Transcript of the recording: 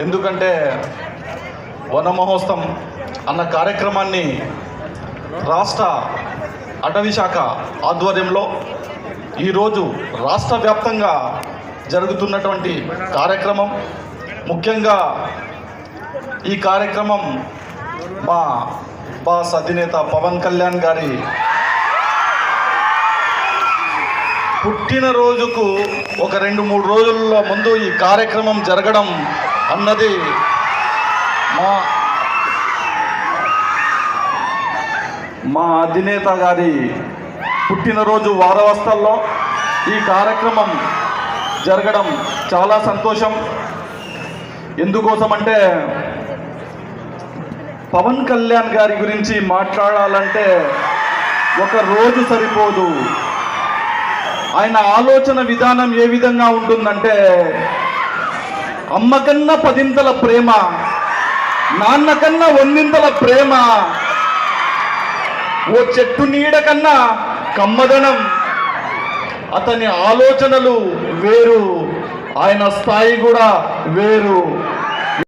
ఎందుకంటే వన మహోత్సవం అన్న కార్యక్రమాన్ని రాష్ట్ర అటవీ శాఖ ఆధ్వర్యంలో ఈరోజు రాష్ట్ర వ్యాప్తంగా జరుగుతున్నటువంటి కార్యక్రమం. ముఖ్యంగా ఈ కార్యక్రమం మా బాస్ అధినేత పవన్ కళ్యాణ్ గారి పుట్టినరోజుకు ఒక 2-3 రోజుల ముందు ఈ కార్యక్రమం జరగడం అన్నది మా అధినేత గారి పుట్టినరోజు వారవస్థల్లో ఈ కార్యక్రమం జరగడం చాలా సంతోషం. ఎందుకోసమంటే పవన్ కళ్యాణ్ గారి గురించి మాట్లాడాలంటే ఒక రోజు సరిపోదు. ఆయన ఆలోచన విధానం ఏ విధంగా ఉంటుందంటే, అమ్మకన్నా 10 ప్రేమ, నాన్నకన్నా 100 ప్రేమ, ఓ చెట్టు నీడ కన్నా కమ్మదనం. అతని ఆలోచనలు వేరు, ఆయన స్థాయి కూడా వేరు.